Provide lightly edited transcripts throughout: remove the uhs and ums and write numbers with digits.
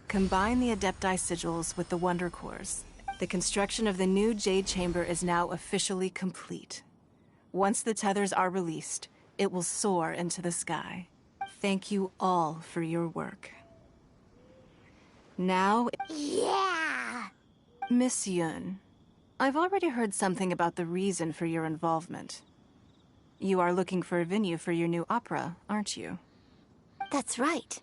Combine the Adepti sigils with the Wonder Cores. The construction of the new Jade Chamber is now officially complete. Once the tethers are released, it will soar into the sky. Thank you all for your work. Now... Yeah! Miss Yun, I've already heard something about the reason for your involvement. You are looking for a venue for your new opera, aren't you? That's right.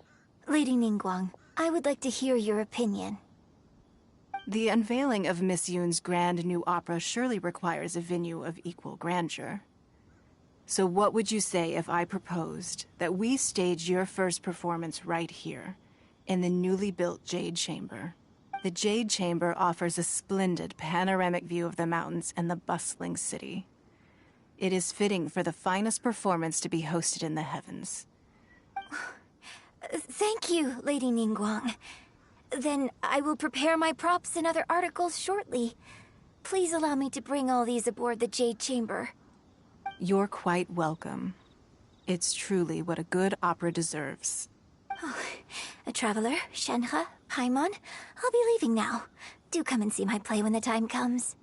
Lady Ningguang, I would like to hear your opinion. The unveiling of Miss Yun's grand new opera surely requires a venue of equal grandeur. So what would you say if I proposed that we stage your first performance right here, in the newly built Jade Chamber? The Jade Chamber offers a splendid panoramic view of the mountains and the bustling city. It is fitting for the finest performance to be hosted in the heavens. Thank you, Lady Ningguang. Then I will prepare my props and other articles shortly. Please allow me to bring all these aboard the Jade Chamber. You're quite welcome. It's truly what a good opera deserves. Oh, a traveler, Shenhe, Paimon, I'll be leaving now. Do come and see my play when the time comes.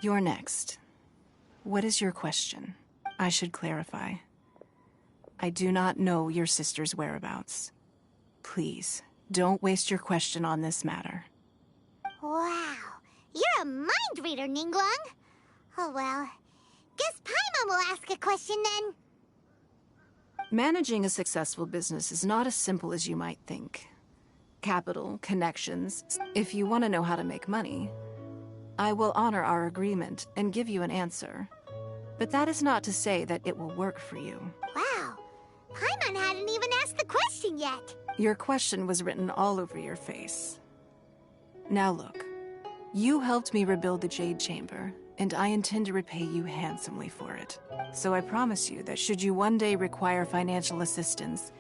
You're next. What is your question? I should clarify. I do not know your sister's whereabouts. Please, don't waste your question on this matter. Wow, you're a mind reader, Ningguang. Oh well, guess Paimon will ask a question then. Managing a successful business is not as simple as you might think. Capital, connections, if you want to know how to make money. I will honor our agreement and give you an answer. But that is not to say that it will work for you. Wow, Paimon hadn't even asked the question yet. Your question was written all over your face. Now look, you helped me rebuild the Jade Chamber, and I intend to repay you handsomely for it. So I promise you that should you one day require financial assistance,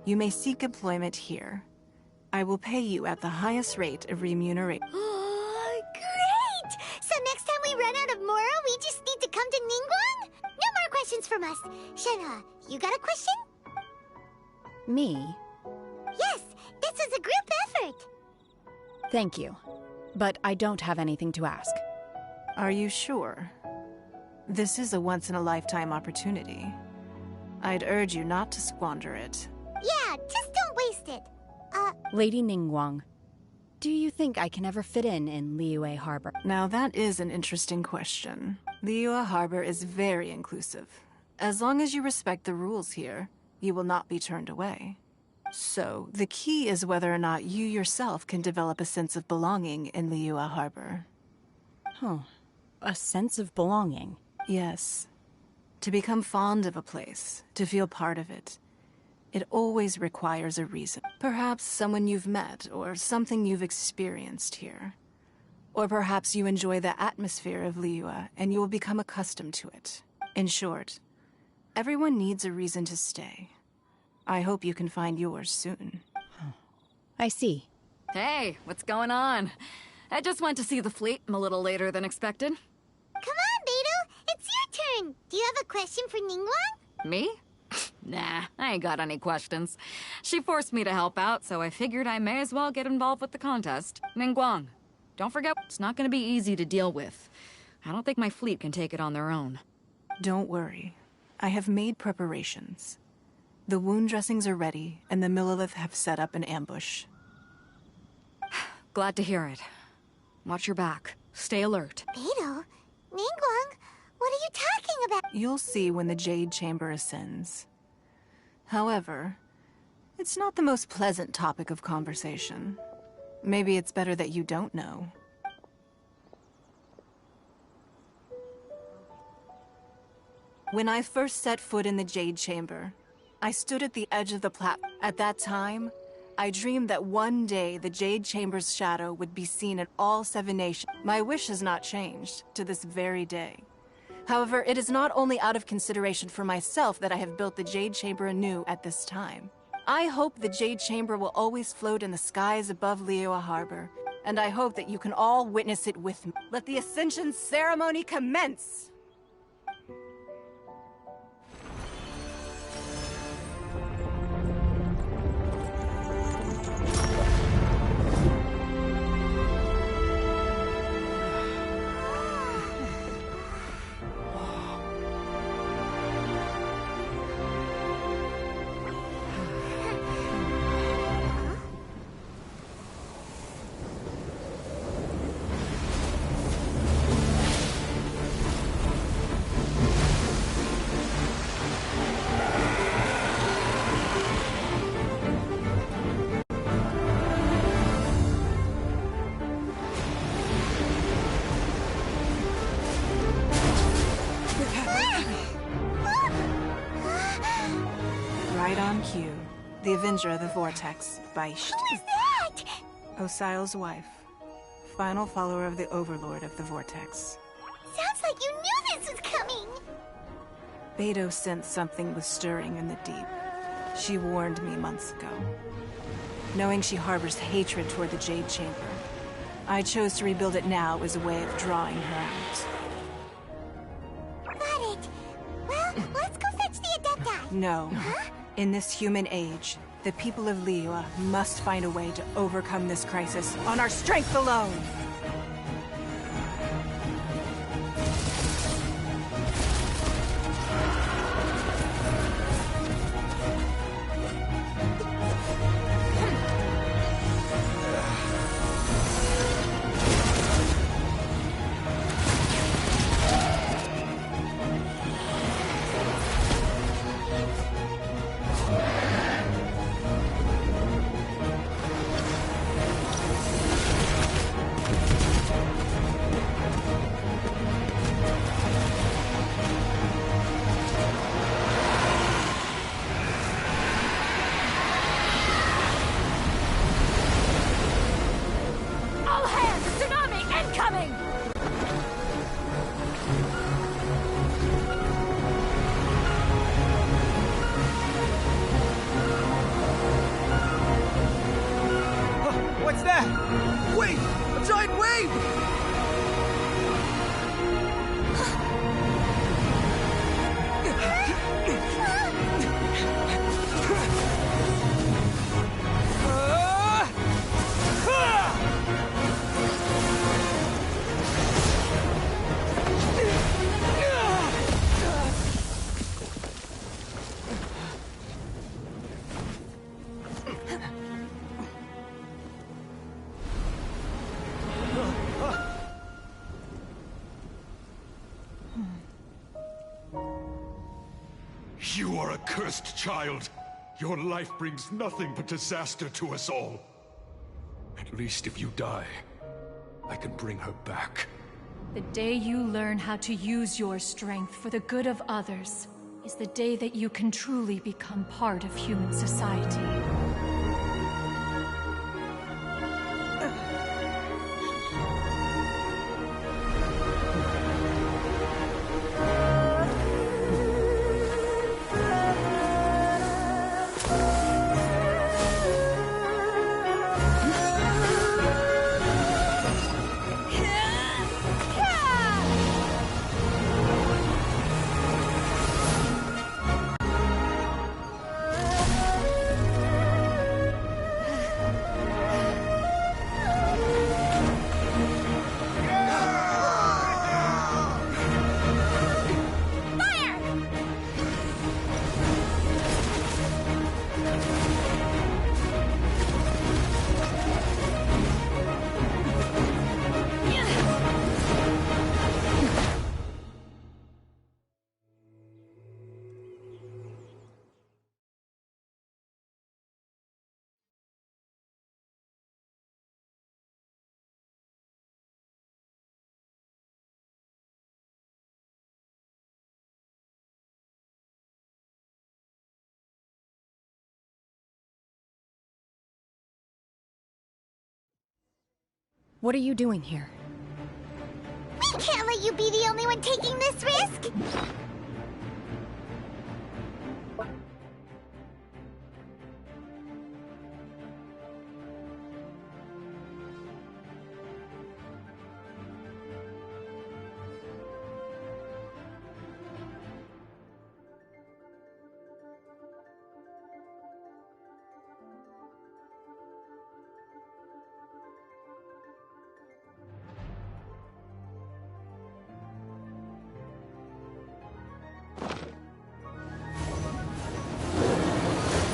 you may seek employment here. I will pay you at the highest rate of remuneration. Oh, great! So next time we run out of Moro, we just need to come to Ningguang? No more questions from us. Shenhe, you got a question? Me? Yes, this is a group effort. Thank you. But I don't have anything to ask. Are you sure? This is a once-in-a-lifetime opportunity. I'd urge you not to squander it. Yeah, just don't waste it. Lady Ningguang, do you think I can ever fit in Liyue Harbor? Now that is an interesting question. Liyue Harbor is very inclusive. As long as you respect the rules here, you will not be turned away. So, the key is whether or not you yourself can develop a sense of belonging in Liyue Harbor. Huh. A sense of belonging? Yes. To become fond of a place, to feel part of it, it always requires a reason. Perhaps someone you've met, or something you've experienced here. Or perhaps you enjoy the atmosphere of Liyue, and you will become accustomed to it. In short, everyone needs a reason to stay. I hope you can find yours soon. I see. Hey, what's going on? I just went to see the fleet. I'm a little later than expected. Come on, Beidou, it's your turn. Do you have a question for Ningguang? Me? Nah, I ain't got any questions. She forced me to help out, so I figured I may as well get involved with the contest. Ningguang, don't forget, it's not gonna be easy to deal with. I don't think my fleet can take it on their own. Don't worry. I have made preparations. The wound dressings are ready, and the Millelith have set up an ambush. Glad to hear it. Watch your back. Stay alert. Beidou, Ningguang, what are you talking about? You'll see when the Jade Chamber ascends. However, it's not the most pleasant topic of conversation. Maybe it's better that you don't know. When I first set foot in the Jade Chamber, I stood at the edge of the platform. At that time, I dreamed that one day the Jade Chamber's shadow would be seen in all 7 nations. My wish has not changed to this very day. However, it is not only out of consideration for myself that I have built the Jade Chamber anew at this time. I hope the Jade Chamber will always float in the skies above Liyue Harbor, and I hope that you can all witness it with me. Let the Ascension ceremony commence! Right on cue. The Avenger of the Vortex, Beisht. Who is that? Osial's wife. Final follower of the Overlord of the Vortex. Sounds like you knew this was coming. Beidou sensed something was stirring in the deep. She warned me months ago. Knowing she harbors hatred toward the Jade Chamber, I chose to rebuild it now as a way of drawing her out. Got it. Well, let's go fetch the Adepti. No. In this human age, the people of Liyue must find a way to overcome this crisis on our strength alone! All hands! Tsunami incoming! What's that? Wait! A giant wave! You are a cursed child. Your life brings nothing but disaster to us all. At least if you die, I can bring her back. The day you learn how to use your strength for the good of others is the day that you can truly become part of human society. What are you doing here? We can't let you be the only one taking this risk!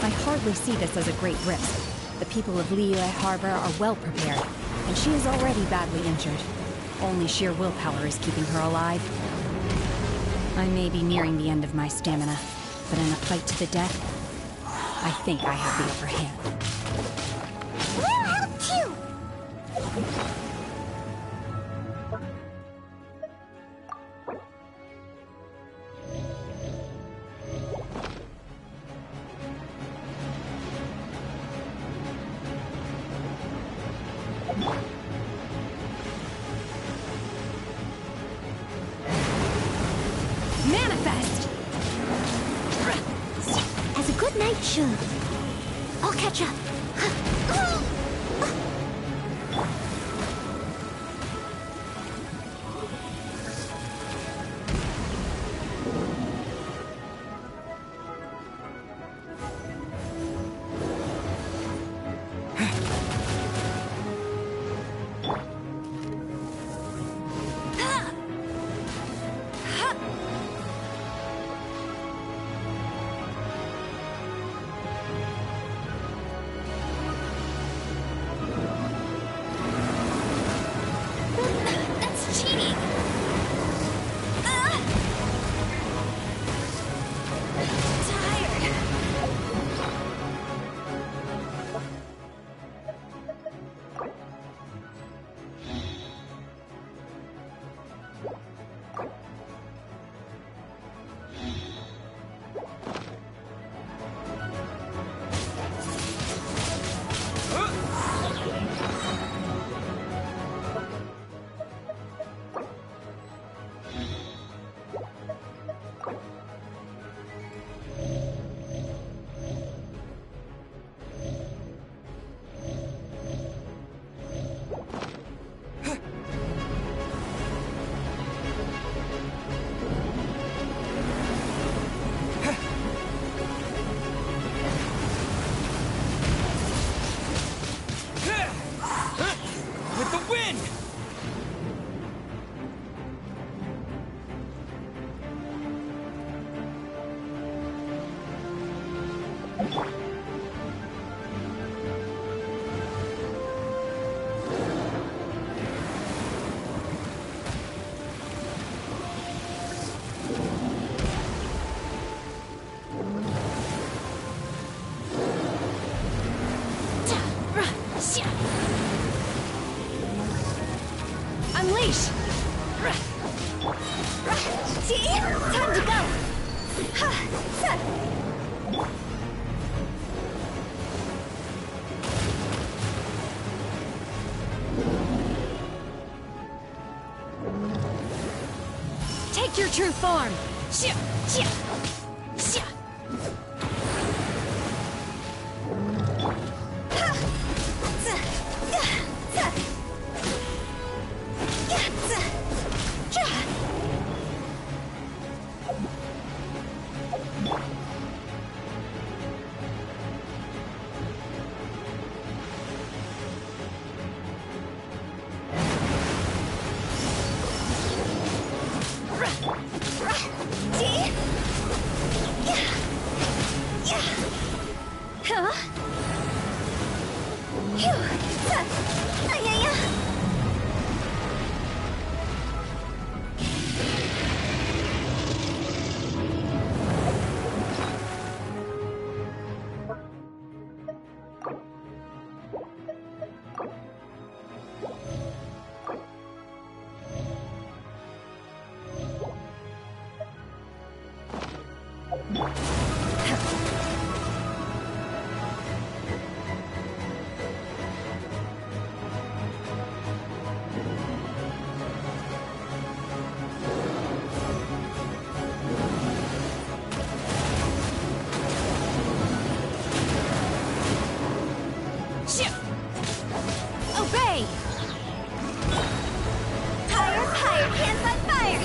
I hardly see this as a great risk. The people of Liyue Harbor are well prepared, and she is already badly injured. Only sheer willpower is keeping her alive. I may be nearing the end of my stamina, but in a fight to the death, I think I have the upper hand. We'll help too! Night shoe. I'll catch up. That's cheating! Tired! With the wind! Unleash! See? Time to go! Take your true form! Obey! Higher, higher, hands on fire!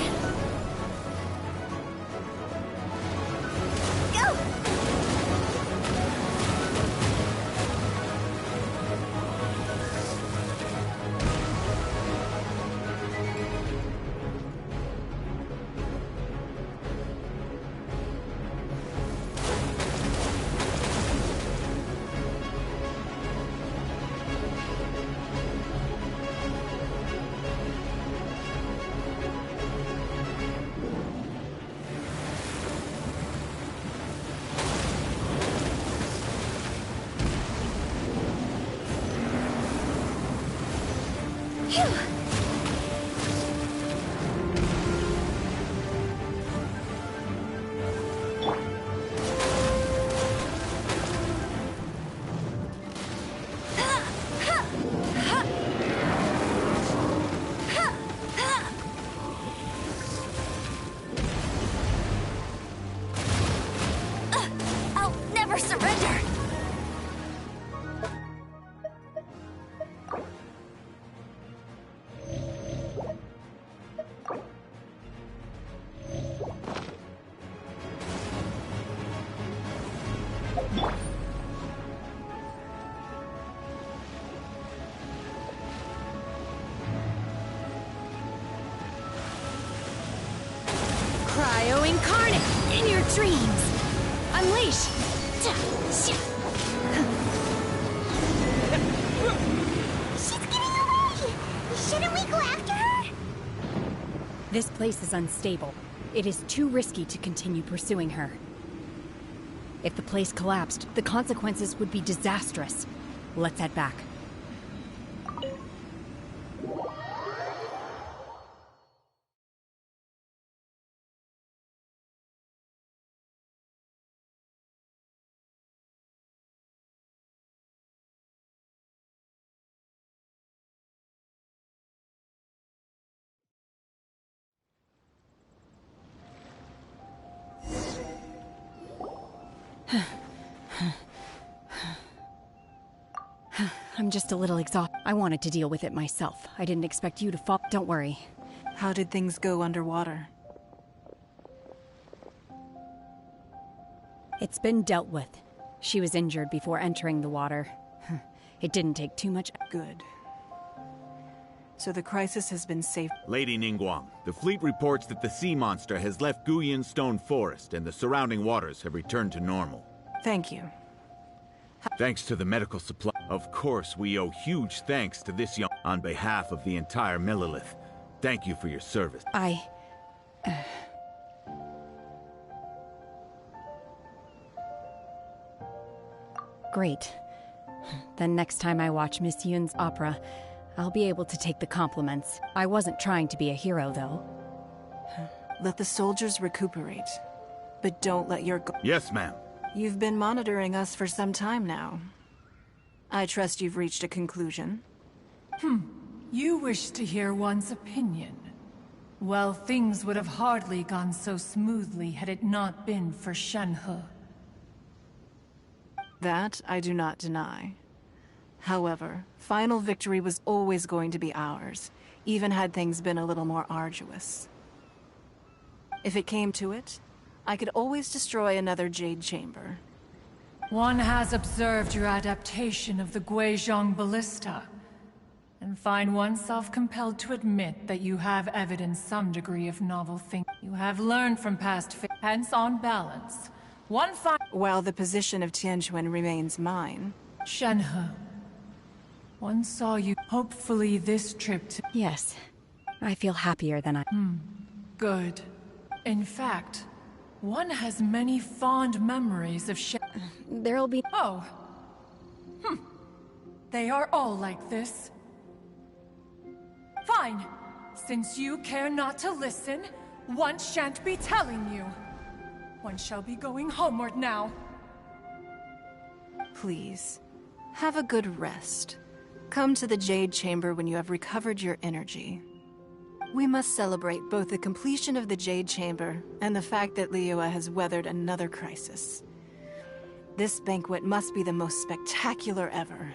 never surrender! Cryo incarnate! In your dreams! Unleash! She's getting away! Shouldn't we go after her? This place is unstable. It is too risky to continue pursuing her. If the place collapsed, the consequences would be disastrous. Let's head back. I'm just a little exhausted. I wanted to deal with it myself. I didn't expect you to fall. Don't worry. How did things go underwater? It's been dealt with. She was injured before entering the water. It didn't take too much. Good. So the crisis has been saved. Lady Ningguang, the fleet reports that the sea monster has left Guyan Stone Forest and the surrounding waters have returned to normal. Thank you. Thanks to the medical supply. Of course, we owe huge thanks to this young... On behalf of the entire Millilith, thank you for your service. Great. Then next time I watch Miss Yun's opera, I'll be able to take the compliments. I wasn't trying to be a hero, though. Let the soldiers recuperate. But don't let your... Yes, ma'am. You've been monitoring us for some time now. I trust you've reached a conclusion. You wish to hear one's opinion. Well, things would have hardly gone so smoothly had it not been for Shenhe. That I do not deny. However, final victory was always going to be ours, even had things been a little more arduous. If it came to it, I could always destroy another Jade Chamber. One has observed your adaptation of the Guizhong Ballista, and find oneself compelled to admit that you have evidenced some degree of novel thinking. You have learned from past hence on balance. While the position of Tianquan remains mine. Shenhe, one saw you. Hopefully this trip to... Yes. I feel happier than I... Good. In fact, one has many fond memories of There'll be... Oh. They are all like this. Fine. Since you care not to listen, one shan't be telling you. One shall be going homeward now. Please, have a good rest. Come to the Jade Chamber when you have recovered your energy. We must celebrate both the completion of the Jade Chamber and the fact that Liyue has weathered another crisis. This banquet must be the most spectacular ever.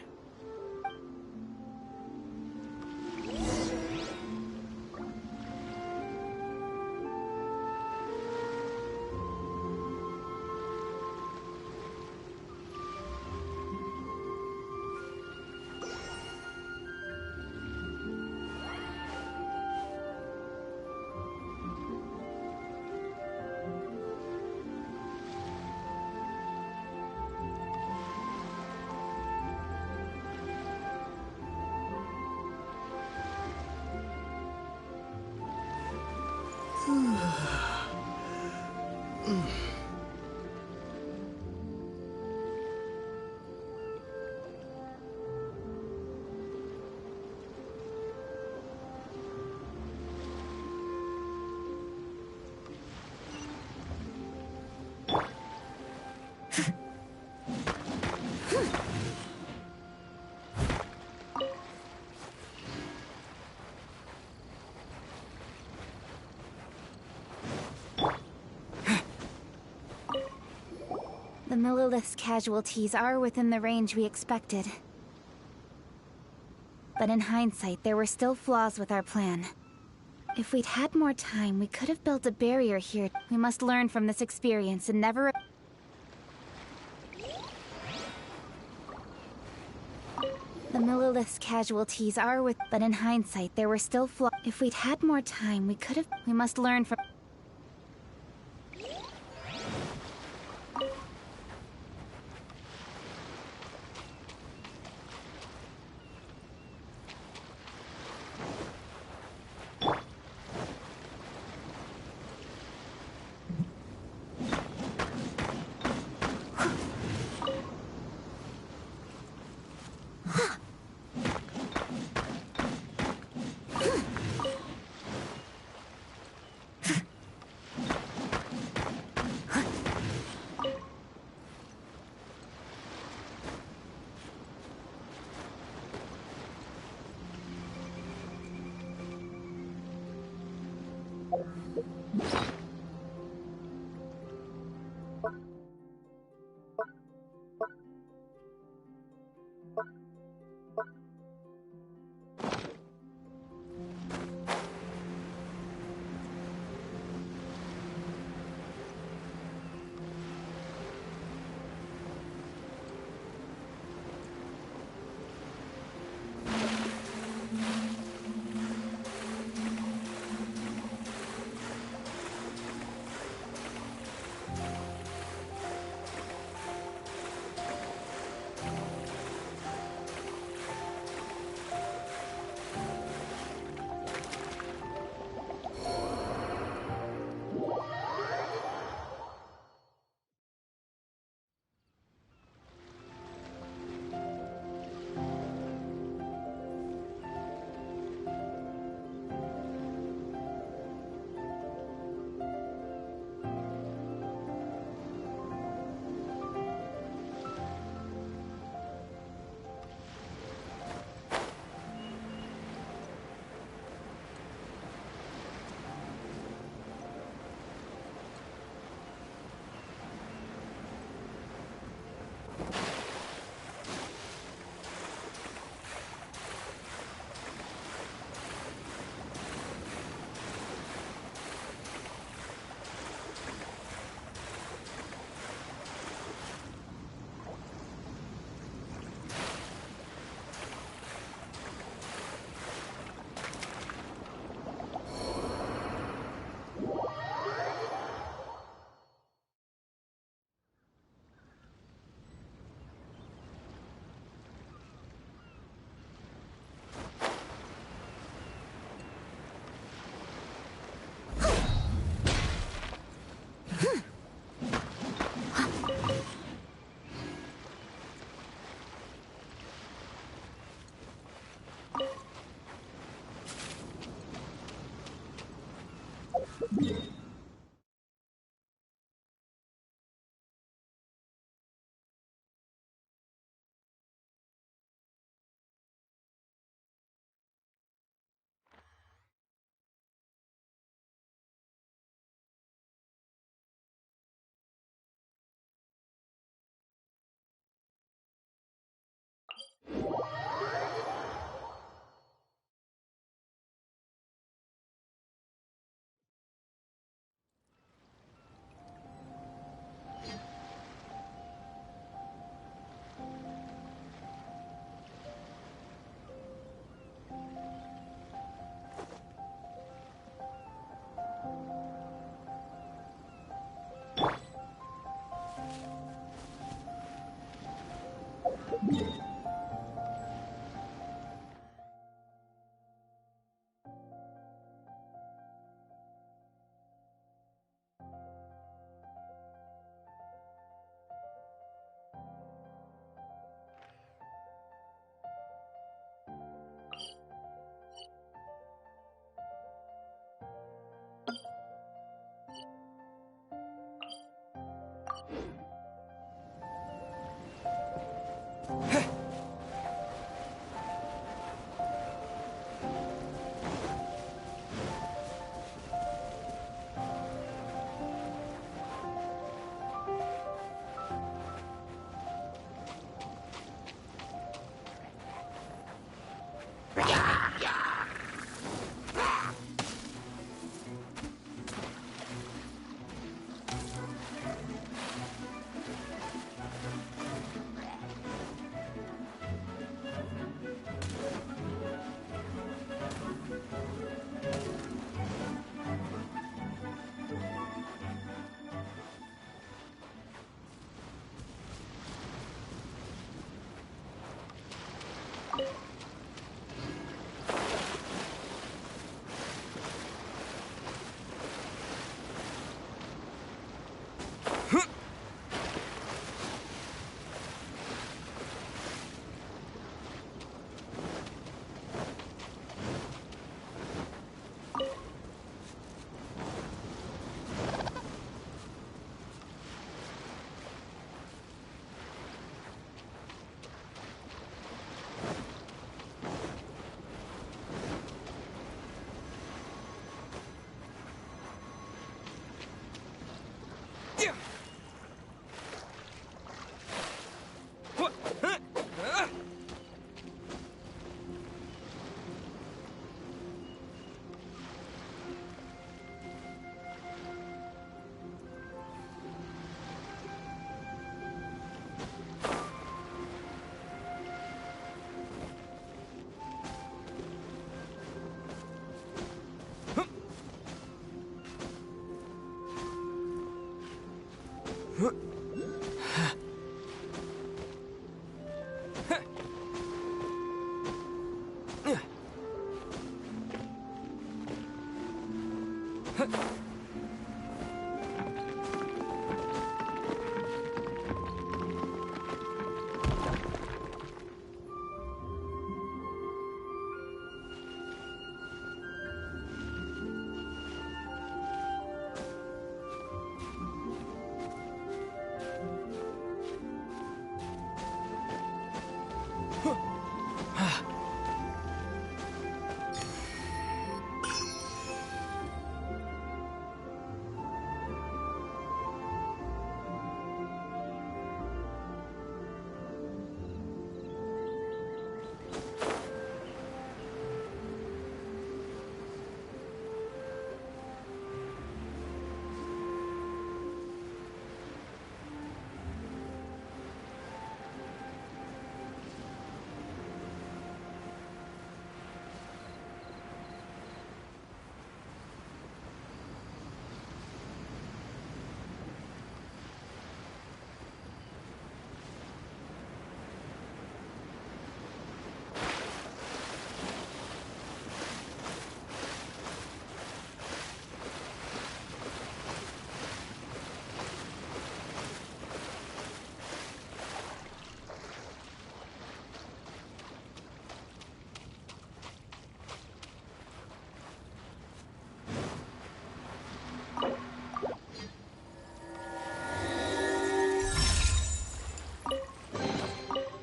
The Millilith's casualties are within the range we expected. But in hindsight, there were still flaws with our plan. If we'd had more time, we could have built a barrier here. We must learn from this experience and never... The Millilith's casualties are with... But in hindsight, there were still flaws. If we'd had more time, we could have... We must learn from...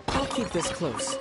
I'll keep this close.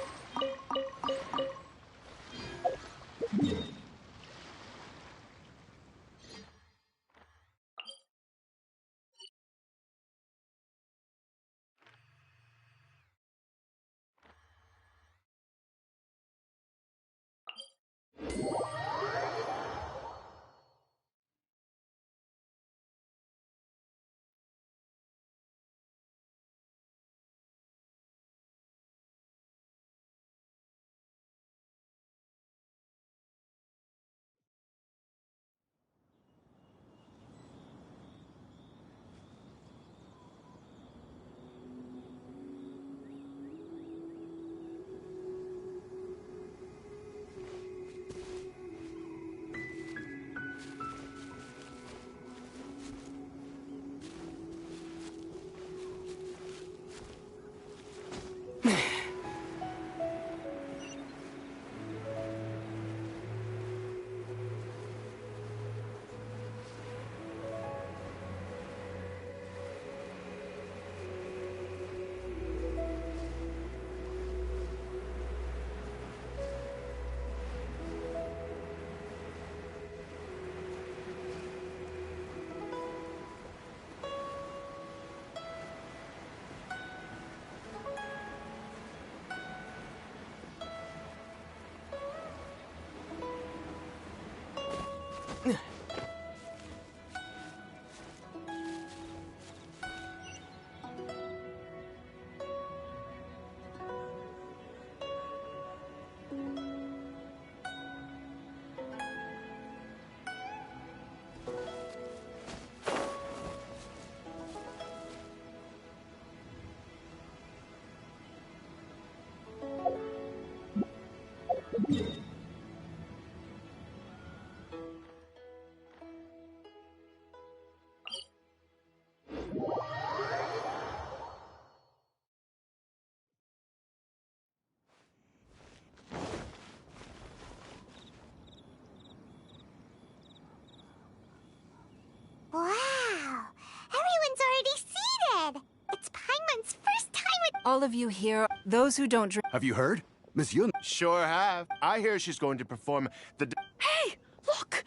Wow! Everyone's already seated! It's Paimon's first time with— All of you here, those who don't drink. Have you heard? Miss Yun? Sure have. I hear she's going to perform the... Hey, look!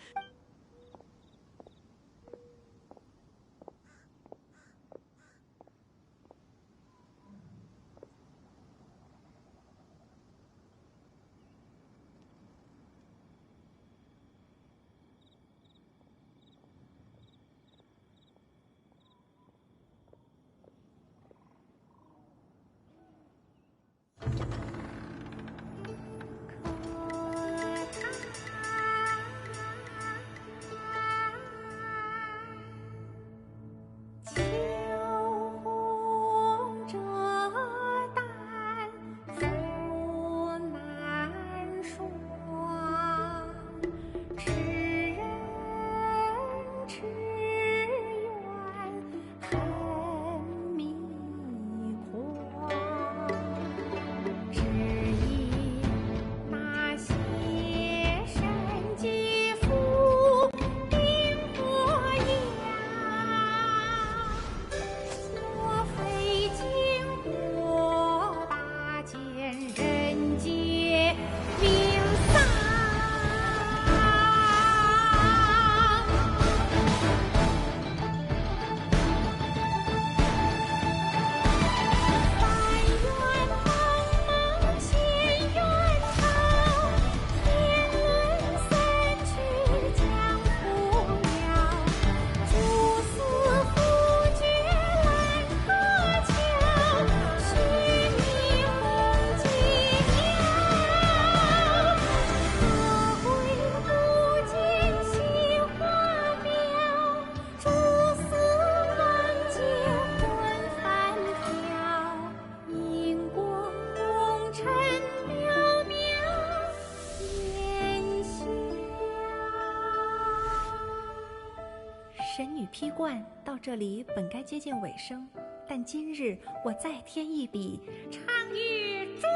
披冠到这里本该接近尾声，但今日我再添一笔，唱与诸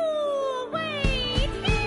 位听。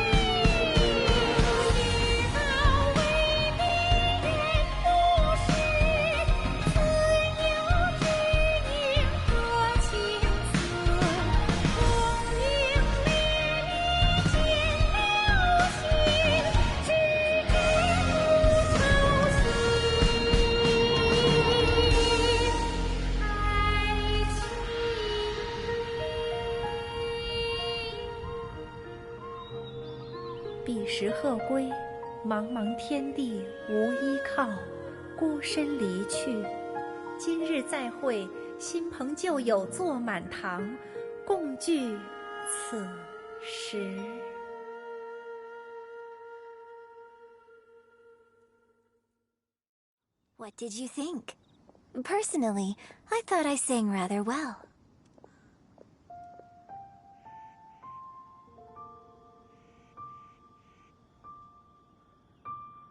彼时鹤归，茫茫天地无依靠，孤身离去。今日再会，新朋旧友坐满堂，共聚此时。What did you think? Personally, I thought I sang rather well.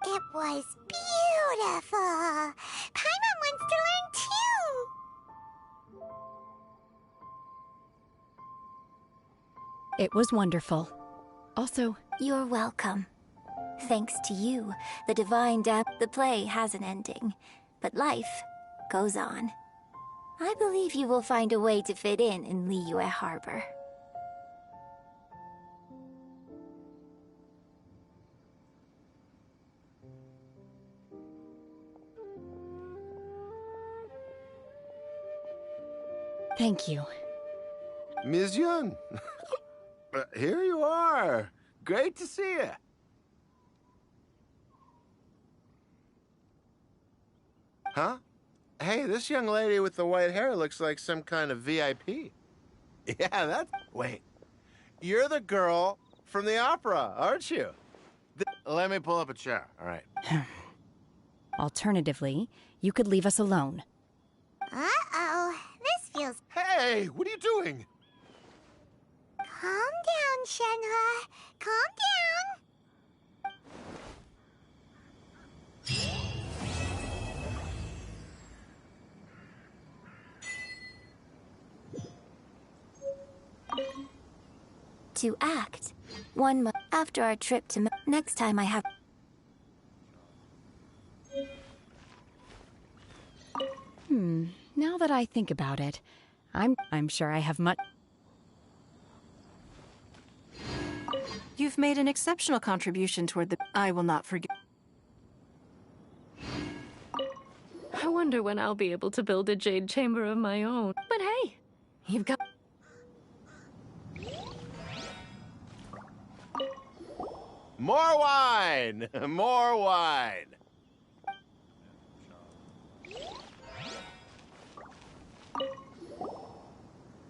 It was beautiful. Paimon wants to learn too. It was wonderful. Also, You're welcome. Thanks to you, the the play has an ending, but life goes on. I believe you will find a way to fit in Liyue Harbor. thank you. Ms. Yun, here you are. Great to see you. Huh? Hey, this young lady with the white hair looks like some kind of VIP. Yeah, that's... Wait. You're the girl from the opera, aren't you? Let me pull up a chair, all right? Alternatively, you could leave us alone. Uh-oh. This feels... Hey, what are you doing? Calm down, Shenhe. Calm down. To act, one month after our trip to... Next time I have... Now that I think about it, I'm sure I have much... You've made an exceptional contribution toward the... I will not forget. I wonder when I'll be able to build a jade chamber of my own. But hey, you've got... More wine! More wine!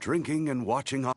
Drinking and watching on...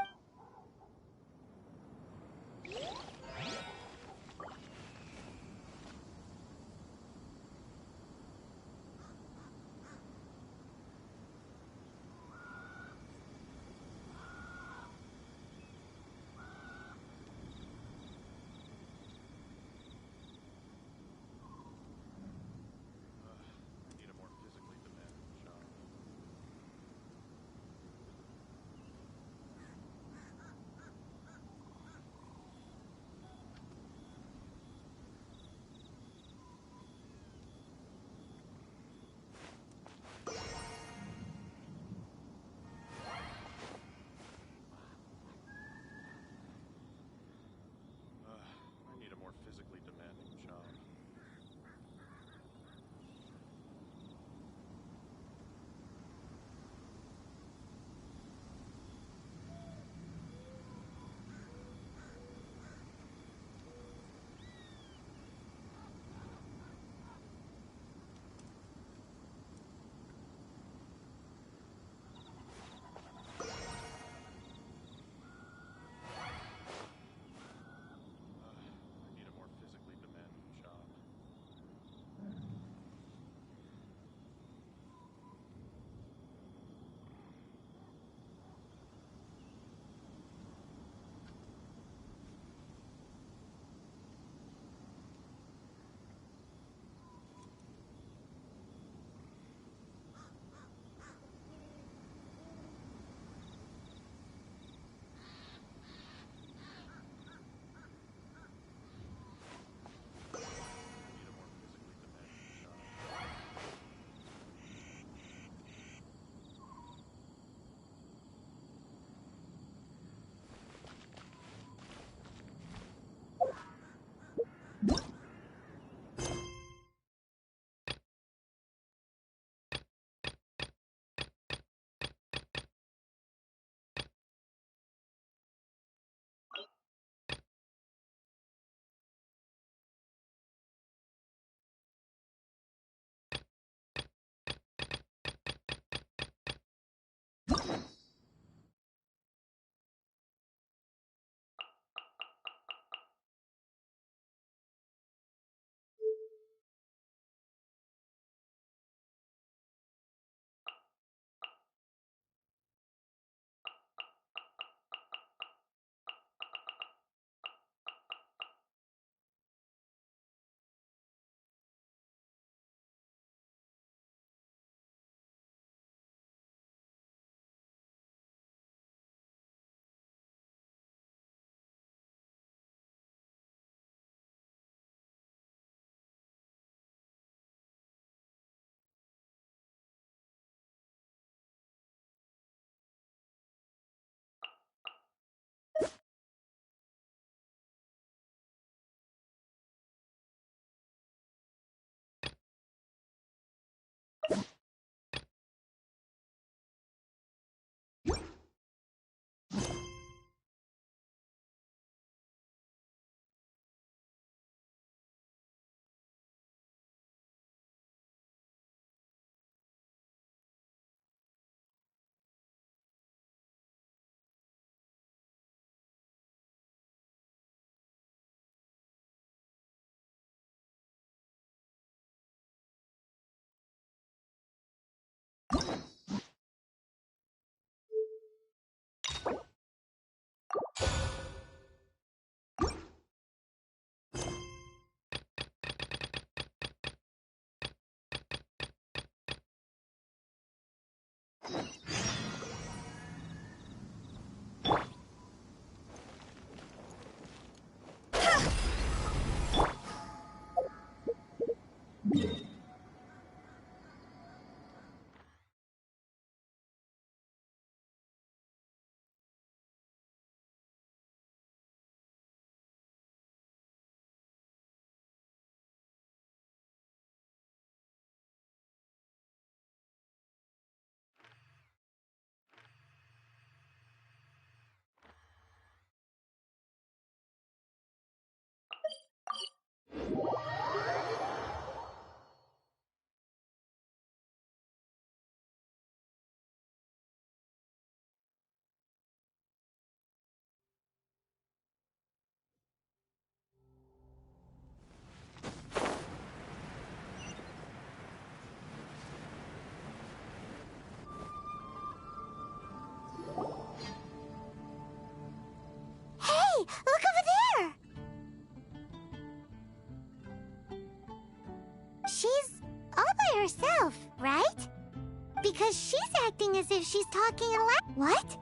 because she's acting as if she's talking aloud. What?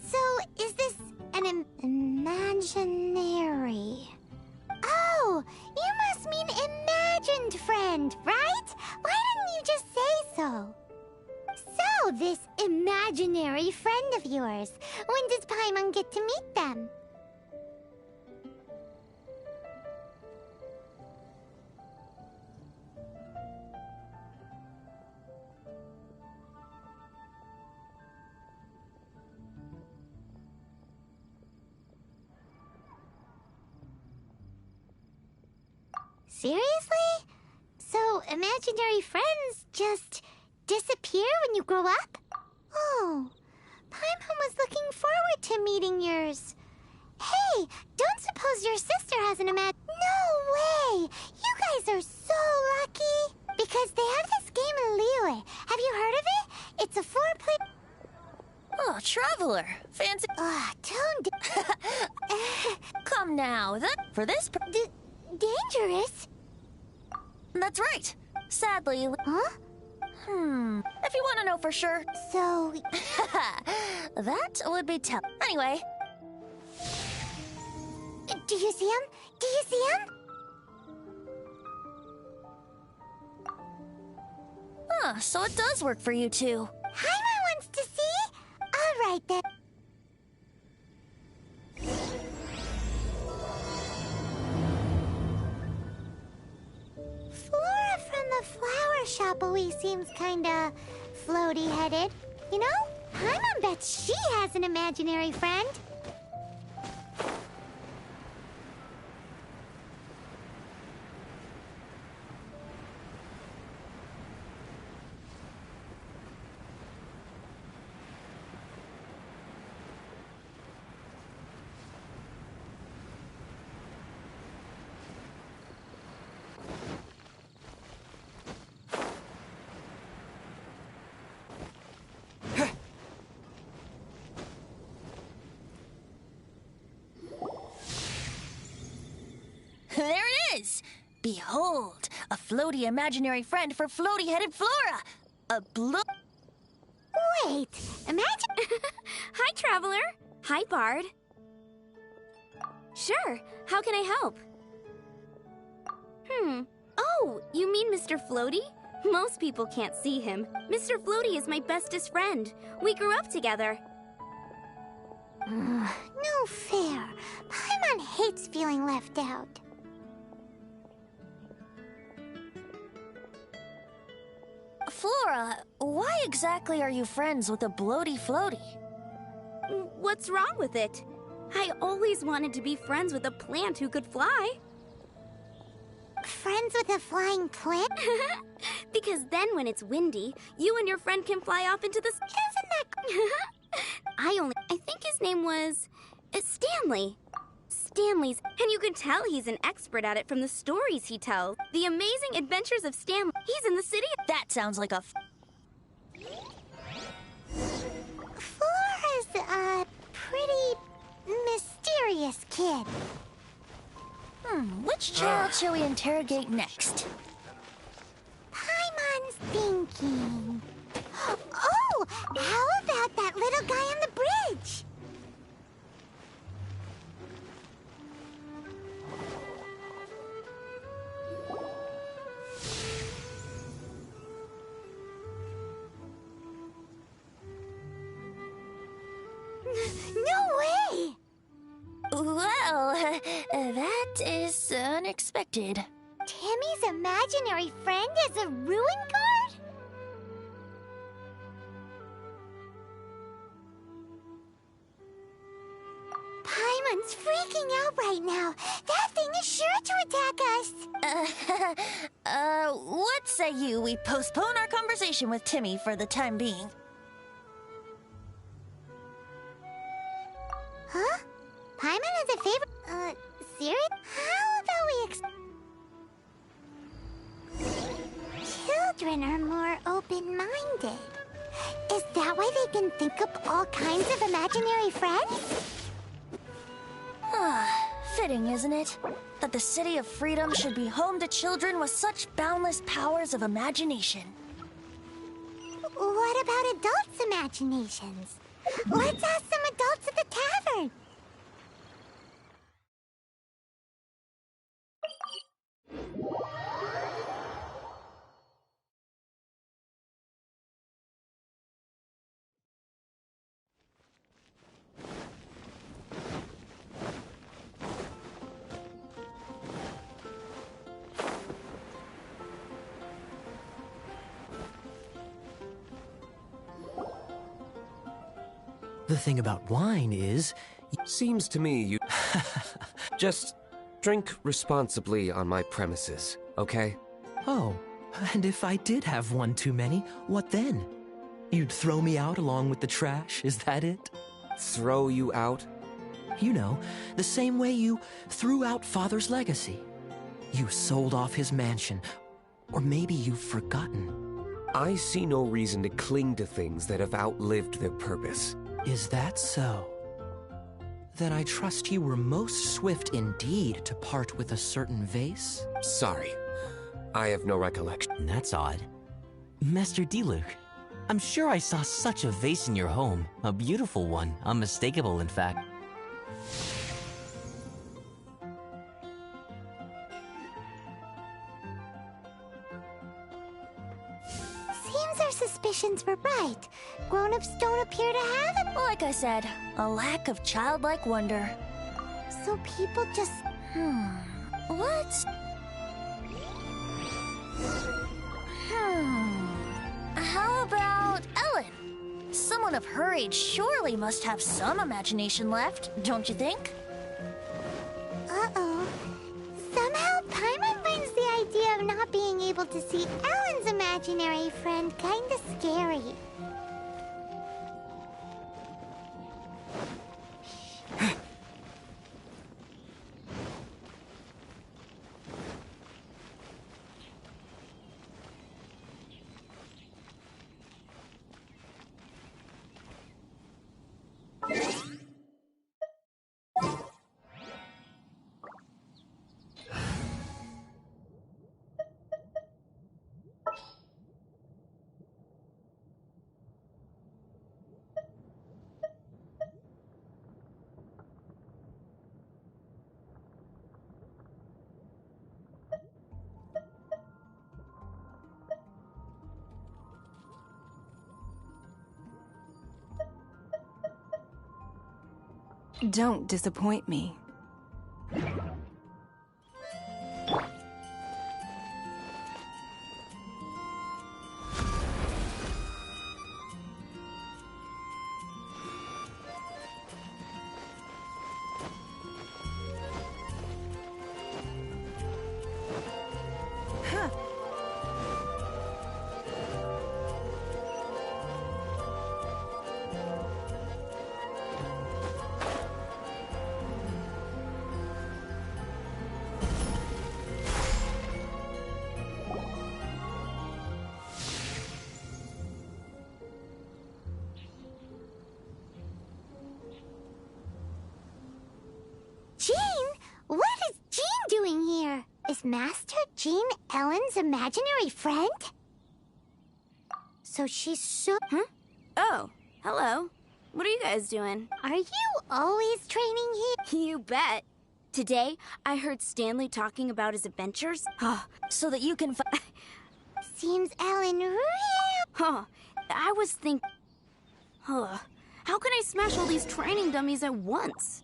So is this an imaginary? Oh, you must mean imagined friend, right? Why didn't you just say so? So, this imaginary friend of yours, when does Paimon get to meet them? Seriously? So, imaginary friends just disappear when you grow up? Oh, Paimon was looking forward to meeting yours. Hey, don't suppose your sister has an No way! You guys are so lucky! Because they have this game in Liyue. Have you heard of it? It's a 4-player... Oh, Traveler. Fancy... don't... Come now, for this... dangerous? That's right. Sadly... Huh? If you want to know for sure... So... that would be Anyway... Do you see him? Do you see him? So it does work for you two. Paimon wants to see? All right, then. Flora from the flower shop always seems kinda floaty-headed. You know, Paimon bets she has an imaginary friend. There it is! Behold, a floaty imaginary friend for floaty-headed Flora! A Wait, imagine... Hi, Traveler. Hi, Bard. Sure, how can I help? Oh, you mean Mr. Floaty? Most people can't see him. Mr. Floaty is my bestest friend. We grew up together. No fair. Paimon hates feeling left out. Flora, why exactly are you friends with a bloaty floaty? What's wrong with it? I always wanted to be friends with a plant who could fly. Friends with a flying plant? Because then when it's windy, you and your friend can fly off into the... Isn't that... I think his name was... Stanley. Stanley's... And you can tell he's an expert at it from the stories he tells. The Amazing Adventures of Stanley. He's in the city... That sounds like a... Flora's a pretty mysterious kid. Which child shall we interrogate next? Paimon's thinking. Oh, how about that little guy on the bridge? No way! Well, that is unexpected. Timmy's imaginary friend is a ruin guard? Paimon's freaking out right now. That thing is sure to attack us. What say we postpone our conversation with Timmy for the time being? Huh? Paimon has a favorite... serious? How about we Children are more open-minded. Is that why they can think up all kinds of imaginary friends? Fitting, isn't it? That the City of Freedom should be home to children with such boundless powers of imagination. what about adults' imaginations? Let's ask some adults at the tavern. The thing about wine is... Seems to me you... Just drink responsibly on my premises, okay? Oh, and if I did have one too many, what then? You'd throw me out along with the trash, is that it? Throw you out? You know, the same way you threw out Father's legacy. You sold off his mansion, or maybe you've forgotten. I see no reason to cling to things that have outlived their purpose. Is that so? Then I trust you were most swift indeed to part with a certain vase? Sorry, I have no recollection. That's odd. Master Diluc, I'm sure I saw such a vase in your home. A beautiful one, unmistakable in fact. Seems our suspicions were right. Grown-ups don't appear to have it. Like I said, a lack of childlike wonder. So people just... Let's... How about Ellen? Someone of her age surely must have some imagination left, don't you think? Uh-oh. Somehow Paimon finds the idea of not being able to see Ellen's imaginary friend kinda scary. Don't disappoint me. Jean? What is Jean doing here? Is Master Jean Ellen's imaginary friend? So she's so... Oh, hello. What are you guys doing? Are you always training here? You bet. Today, I heard Stanley talking about his adventures. So that you can Seems Ellen real... I was thinking... How can I smash all these training dummies at once?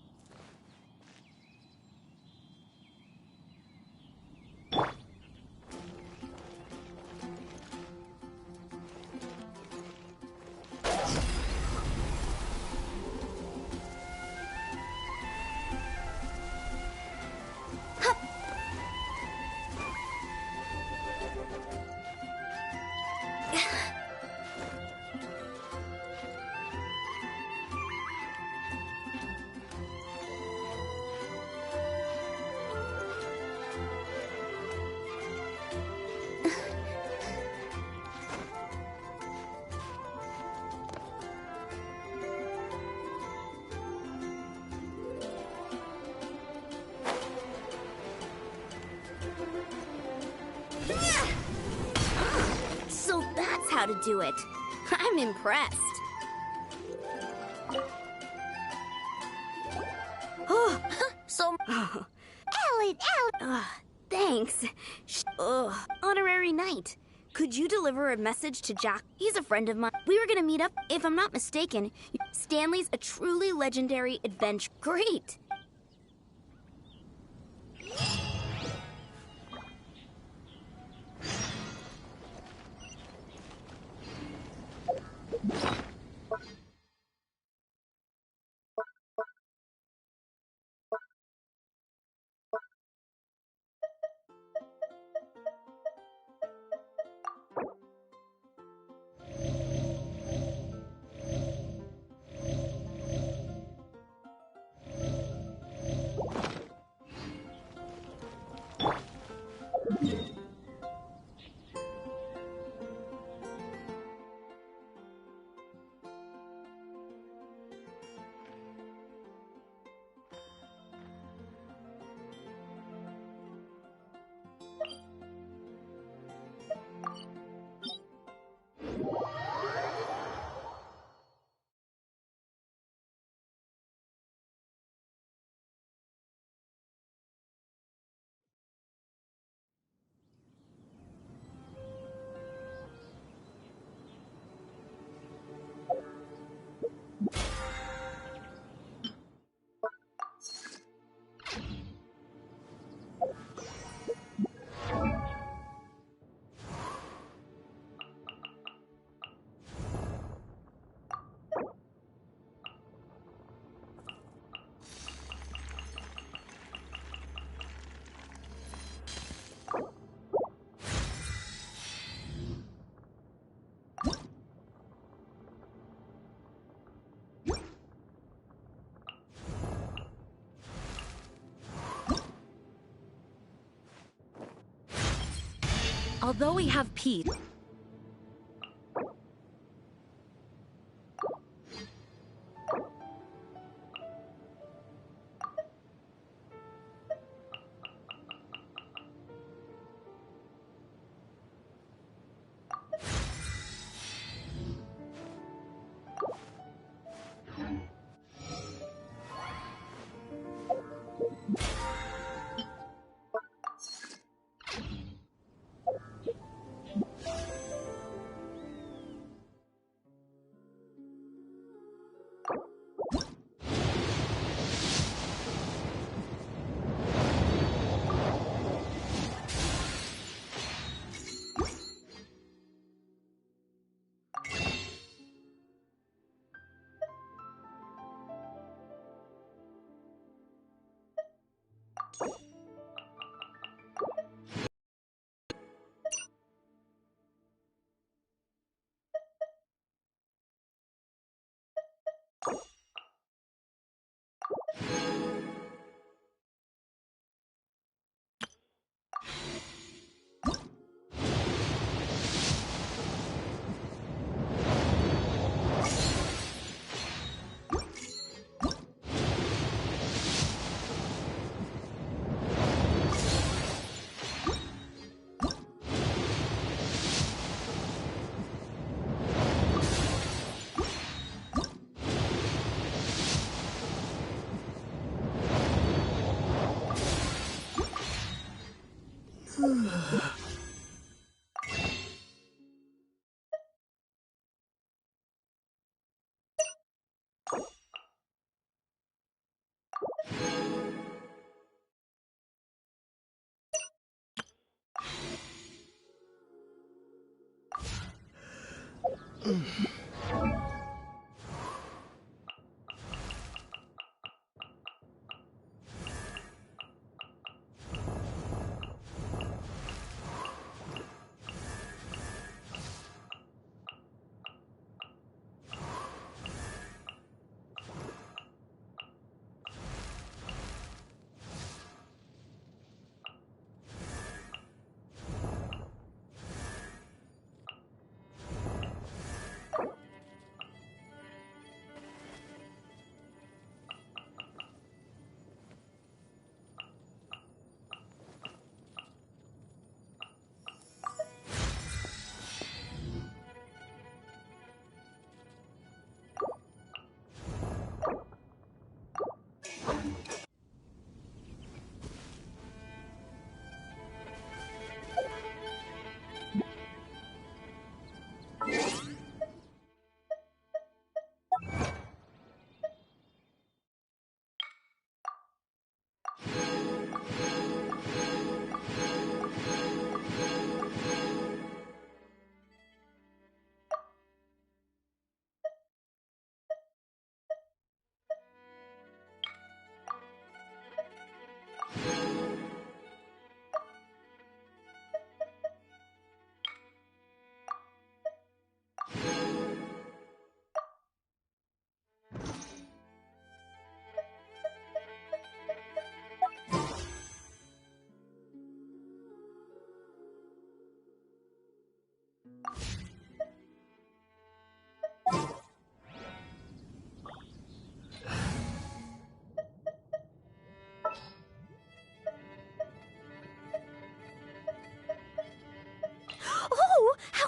So that's how to do it. I'm impressed. Oh, So... Ellen, Ellen! Thanks. Honorary knight. Could you deliver a message to Jack? He's a friend of mine. We were gonna meet up, if I'm not mistaken. Stanley's a truly legendary adventure. Great! Although we have peace...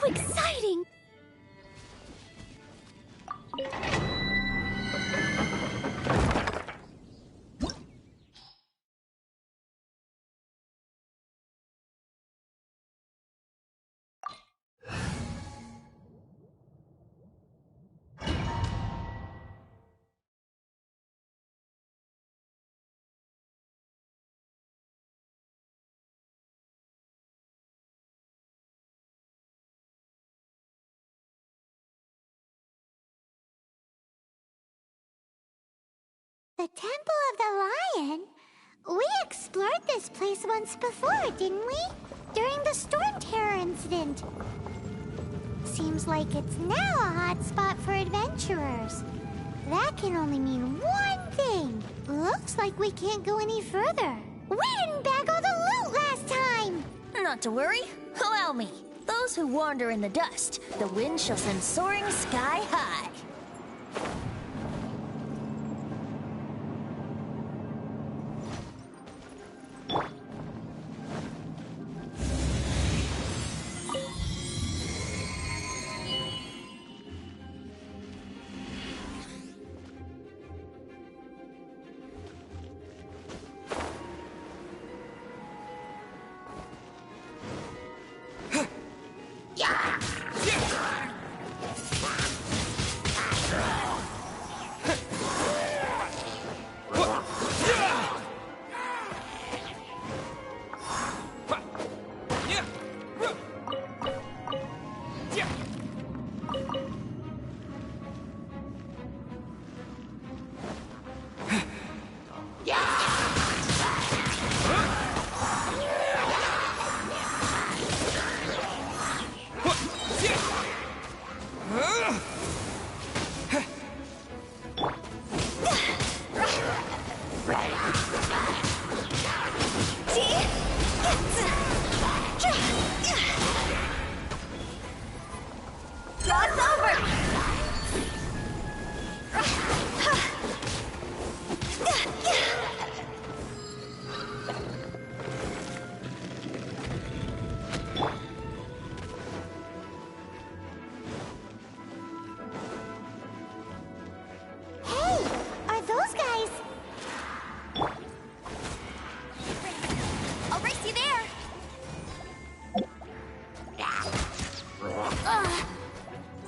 exciting! The Temple of the Lion? We explored this place once before, didn't we? During the Storm Terror incident. Seems like it's now a hot spot for adventurers. That can only mean one thing. Looks like we can't go any further. We didn't bag all the loot last time! Not to worry. Allow me. Those who wander in the dust, the wind shall send soaring sky high.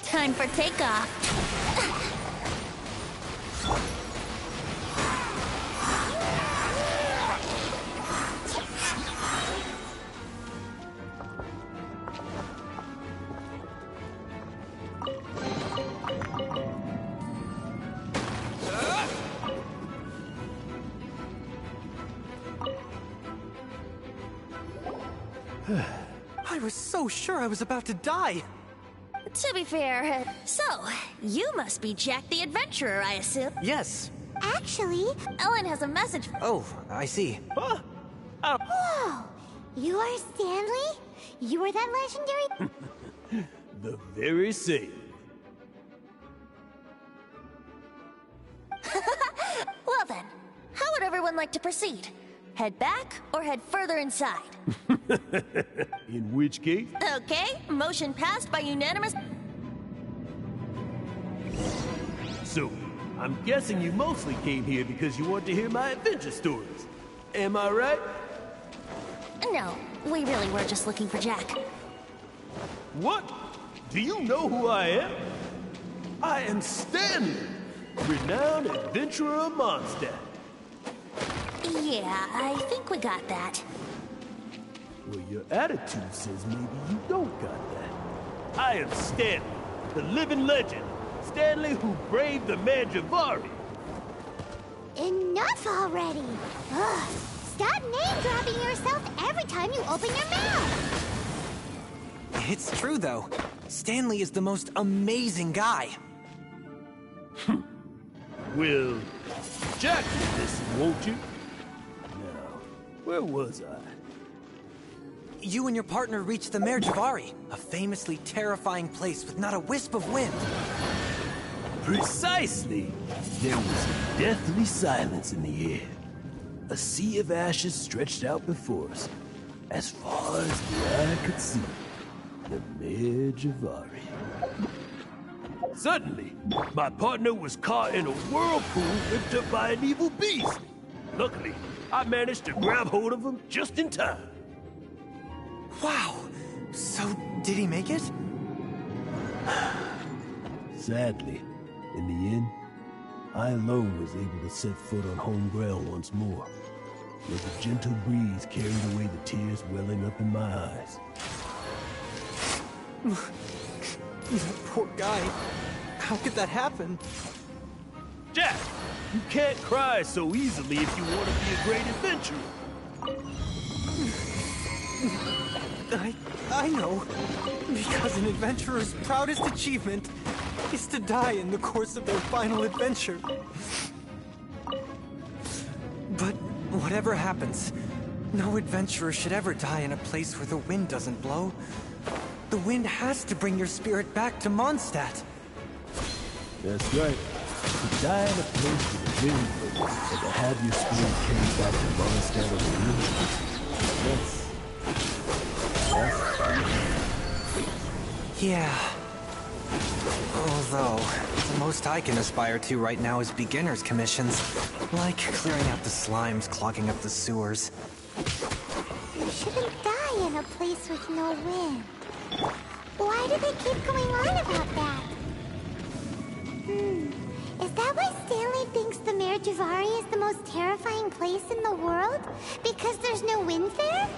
Time for takeoff. I was so sure I was about to die. To be fair, so, you must be Jack the Adventurer, I assume? Yes. Actually, Ellen has a message. Oh, I see. Whoa! You are Stanley? You are that legendary... The very same. Well then, how would everyone like to proceed? Head back or head further inside? In which case? Okay, motion passed by unanimous... So, I'm guessing you mostly came here because you want to hear my adventure stories. Am I right? No, we really were just looking for Jack. What? Do you know who I am? I am Stanley, renowned adventurer monster. Yeah, I think we got that. Well, your attitude says maybe you don't got that. I am Stanley, the living legend. Stanley who braved the Manjavari. Enough already! Ugh. Stop name-dropping yourself every time you open your mouth! It's true, though. Stanley is the most amazing guy. Well, Jack will listen, won't you? Now, where was I? You and your partner reached the Merjavari, a famously terrifying place with not a wisp of wind. Precisely! There was a deathly silence in the air. A sea of ashes stretched out before us, as far as the eye could see. the Mayor Javari. Suddenly, my partner was caught in a whirlpool whipped up by an evil beast. Luckily, I managed to grab hold of him just in time. Wow! So, did he make it? Sadly, in the end, I alone was able to set foot on home ground once more, where the gentle breeze carried away the tears welling up in my eyes. That poor guy. How could that happen? Jack, you can't cry so easily if you want to be a great adventurer. I know. Because an adventurer's proudest achievement is to die in the course of their final adventure. But whatever happens, no adventurer should ever die in a place where the wind doesn't blow. The wind has to bring your spirit back to Mondstadt. That's right. To die in a place where the wind blows, and to have your spirit carried back to Mondstadt on the wind. Yeah. Although, the most I can aspire to right now is beginner's commissions. Like clearing out the slimes clogging up the sewers. You shouldn't die in a place with no wind. Why do they keep going on about that? Is that why Stanley thinks the Mayor Javari is the most terrifying place in the world? Because there's no wind there?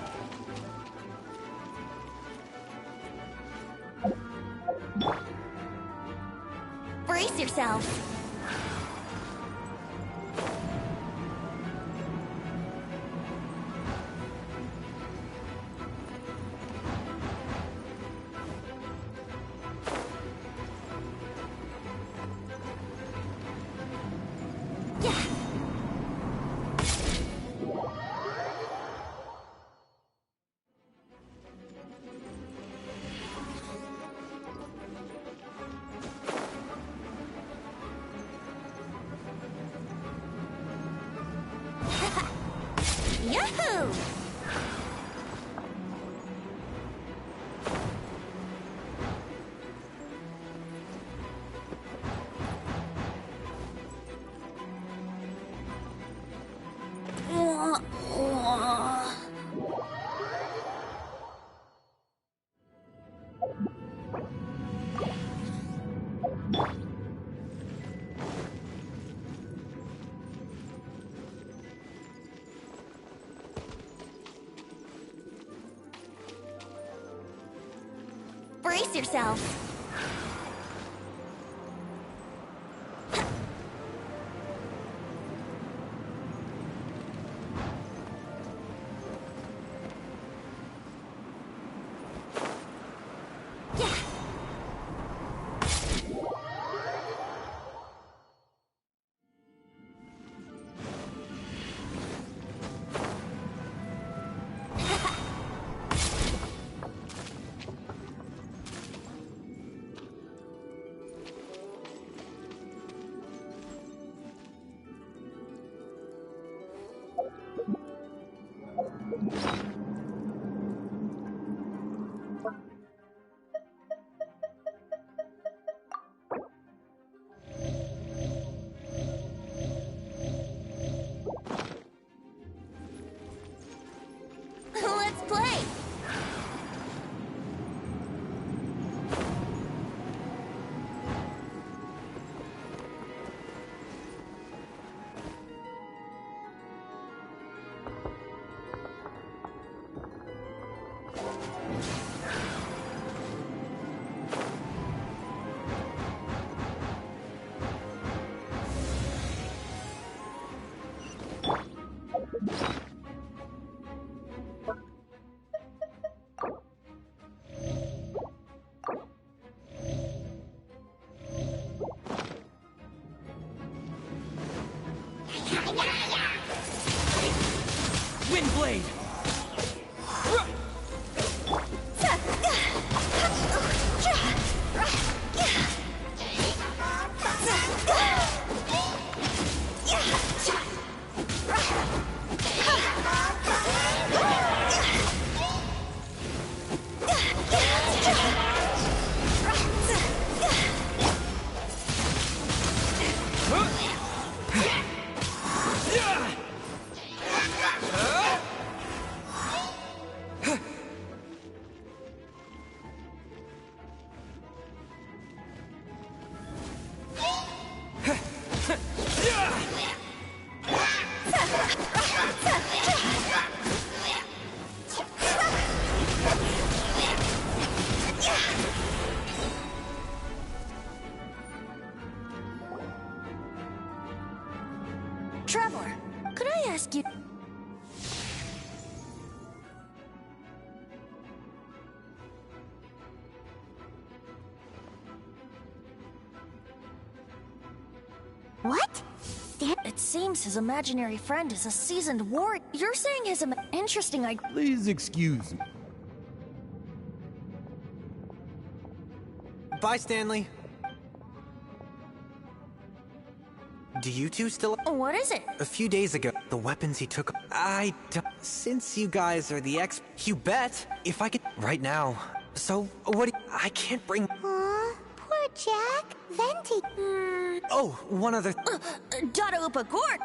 Brace yourself. Yahoo! Brace yourself. Let's play. Windblade! Traveler, could I ask you... What? It seems his imaginary friend is a seasoned warrior. You're saying his interesting idea... Please excuse me. Bye, Stanley. Do you two still... What is it? A few days ago, the weapons he took... Since you guys are the you bet! If I could... Right now. So, what I can't bring... Aw, poor Jack. Venti. Oh, one other... Dada Upagort!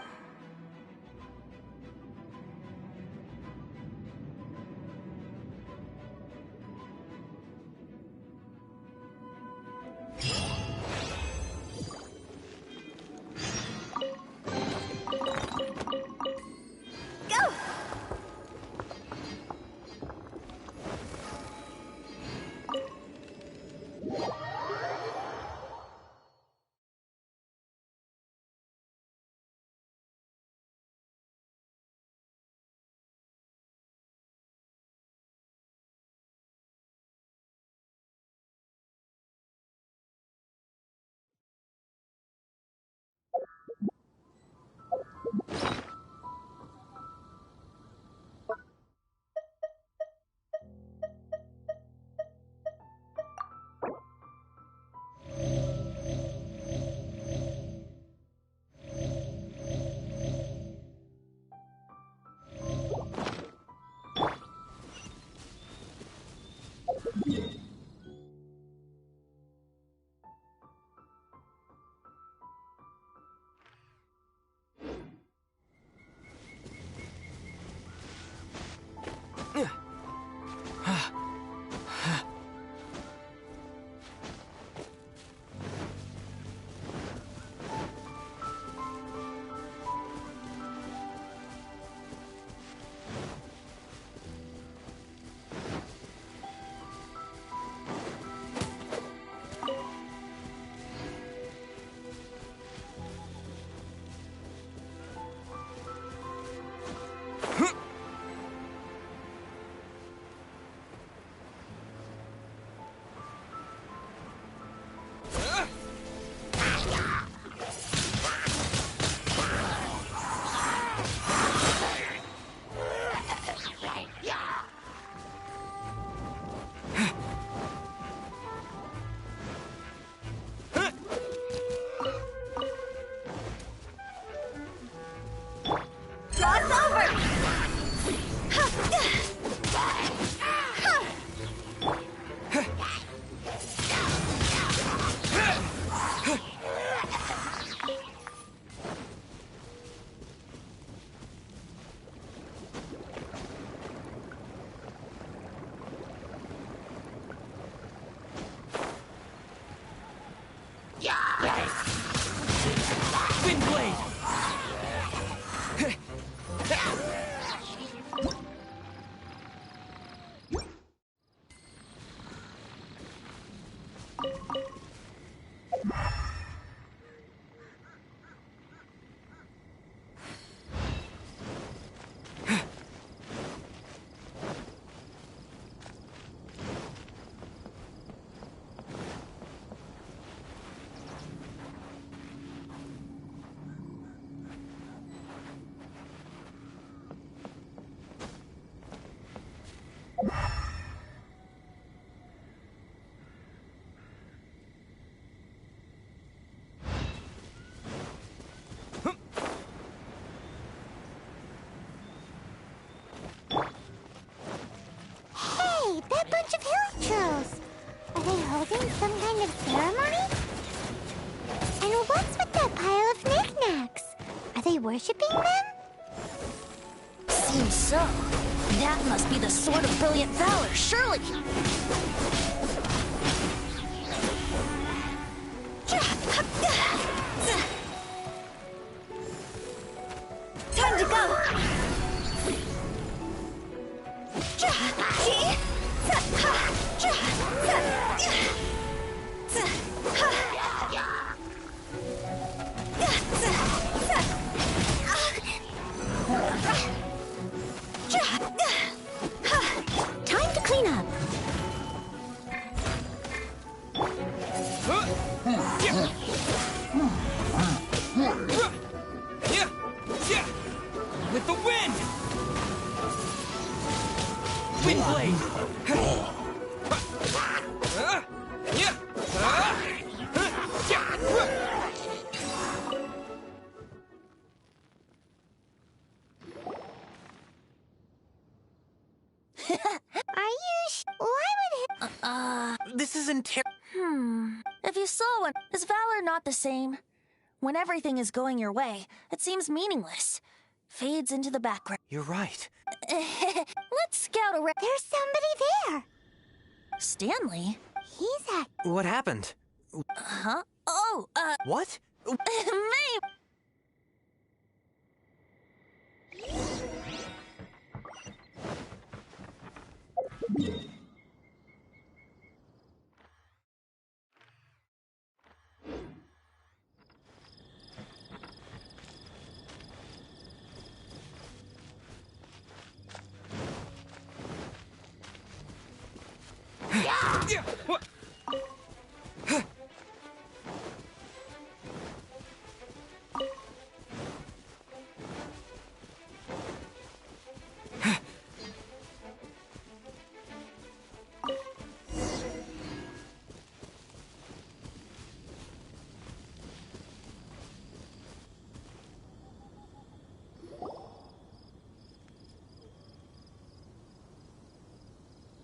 holding some kind of ceremony? And what's with that pile of knickknacks? Are they worshipping them? Seems so. That must be the Sword of Brilliant Valor, surely! Time to go! with the wind! Wind blade! Why would he? This isn't If you saw one, is valor not the same? When everything is going your way, it seems meaningless. Fades into the background. You're right. Let's scout around. There's somebody there. Stanley? He's at... What happened? Huh? Oh, What? Maybe.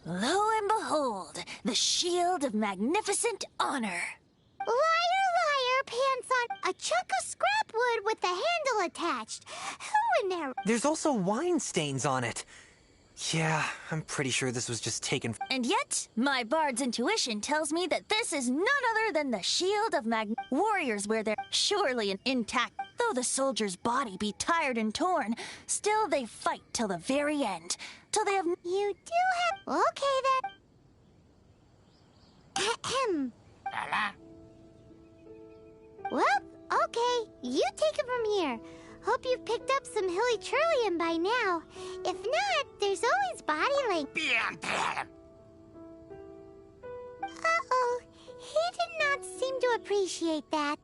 Lo and behold, the shield of magnificent honor. Liar, liar, pants on a chunk of scrap wood with the handle attached. Who in there? There's also wine stains on it. Yeah, I'm pretty sure this was just taken. And yet, my bard's intuition tells me that this is none other than the shield of warriors wear their surely an intact. Though the soldier's body be tired and torn, still they fight till the very end. Till they have... You do have... Okay, then. Ahem. Well, okay. You take it from here. Hope you've picked up some hilly trillium by now. If not, there's always body link. Uh-oh. He did not seem to appreciate that.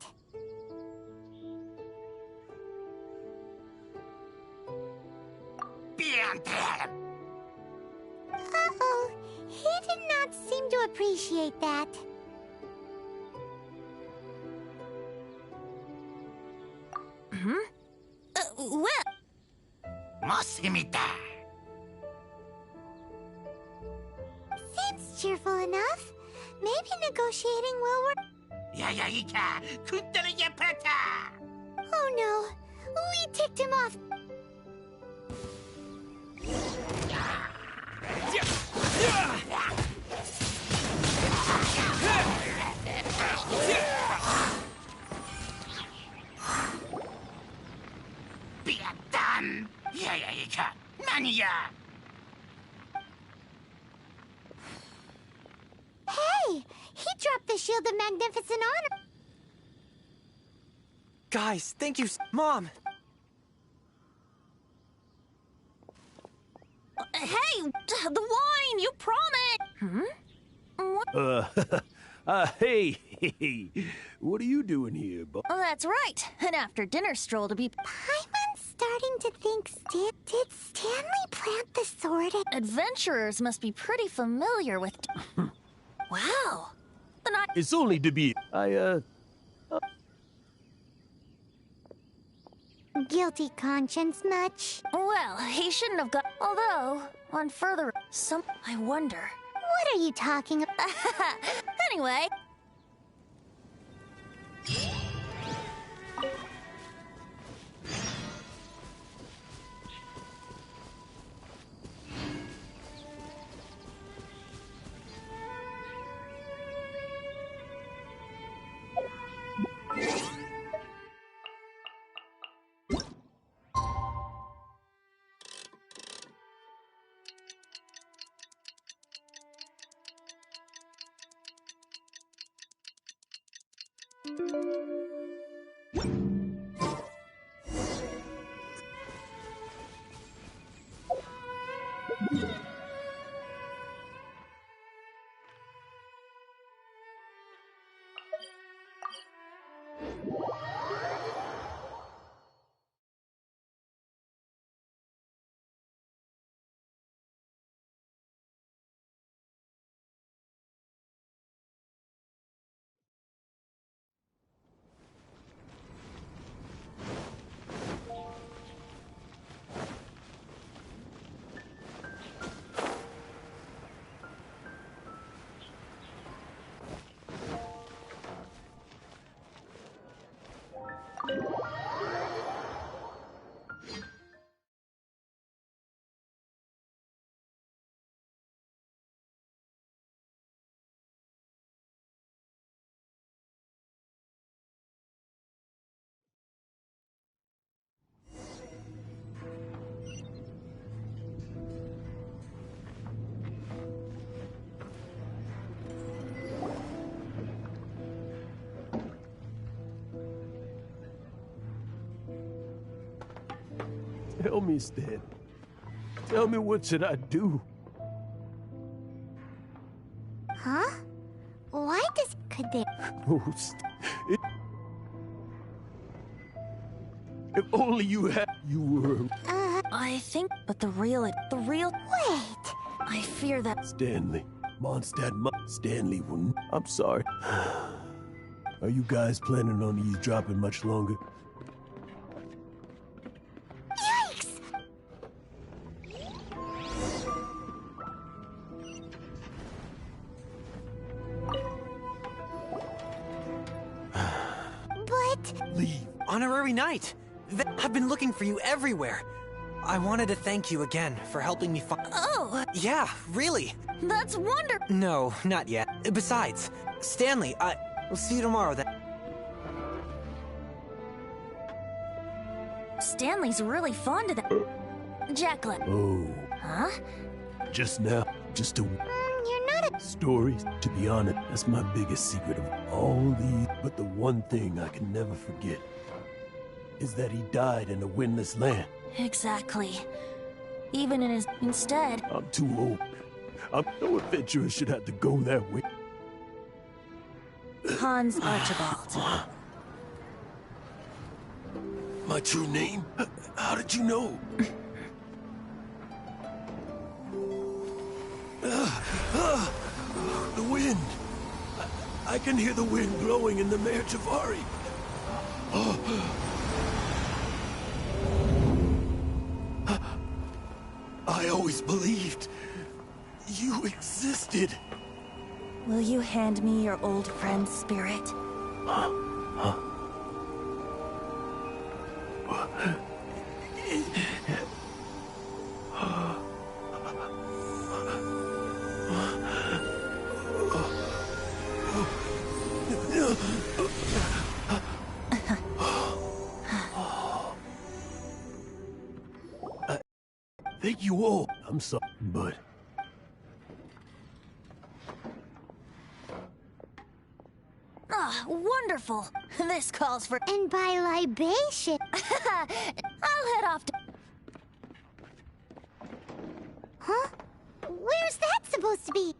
Uh-oh. He did not seem to appreciate that. Well... Seems cheerful enough. Maybe negotiating will work. Oh no. We ticked him off. Hey! He dropped the shield of magnificent honor. Guys, thank you, Mom! Hey! The wine! You promised! What? Hey, what are you doing here, Bob? Oh, that's right. An after-dinner stroll to be... Paimon's starting to think did Stanley plant the sword? Adventurers must be pretty familiar with... Wow. Then I... It's only to be... Guilty conscience much? Well, he shouldn't have got... Although, on further... I wonder... What are you talking about? Anyway... Tell me, Stan. Tell me, what should I do? Huh? Why could they... Oh, if only you were... I think, but the real... Wait! I fear that... Stanley. Stanley wouldn't... I'm sorry. Are you guys planning on eavesdropping much longer? Yikes! But... Leave. Honorary Knight! I've been looking for you everywhere. I wanted to thank you again for helping me find... Oh! Yeah, really. That's wonderful! No, not yet. Besides, Stanley, we'll see you tomorrow then. Stanley's really fond of that. Jacqueline. Oh. Huh? Just now, just a... you're not a... Stories, to be honest, that's my biggest secret of all these. But the one thing I can never forget is that he died in a windless land. Exactly. Even in his... Instead... I'm too old. No adventurer should have to go that way. Hans Archibald. My true name? How did you know? The wind. I can hear the wind blowing in the Mare Javari. I always believed you existed. Will you hand me your old friend's spirit? Thank you all. I'm sorry, but... Ah, wonderful. This calls for... And by libation... I'll head off to... Huh? Where's that supposed to be?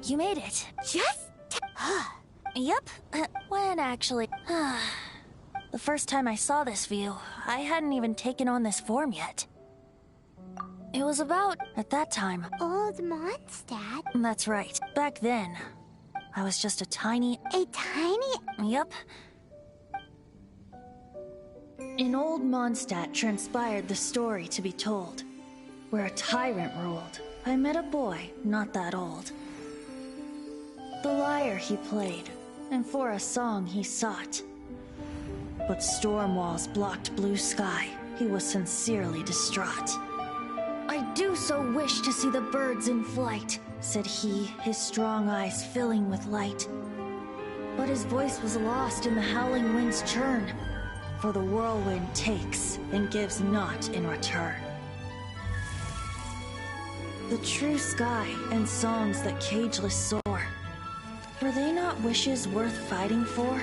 You made it. Just... Yep. When actually... The first time I saw this view, I hadn't even taken on this form yet. It was about, at that time... Old Mondstadt? That's right. Back then, I was just a tiny... A tiny... Yep. In Old Mondstadt transpired the story to be told, where a tyrant ruled. I met a boy, not that old. The lyre he played, and for a song he sought. But storm walls blocked blue sky. He was sincerely distraught. I do so wish to see the birds in flight, said he, his strong eyes filling with light. But his voice was lost in the howling wind's churn, for the whirlwind takes and gives not in return. The true sky and songs that cageless soar, were they not wishes worth fighting for?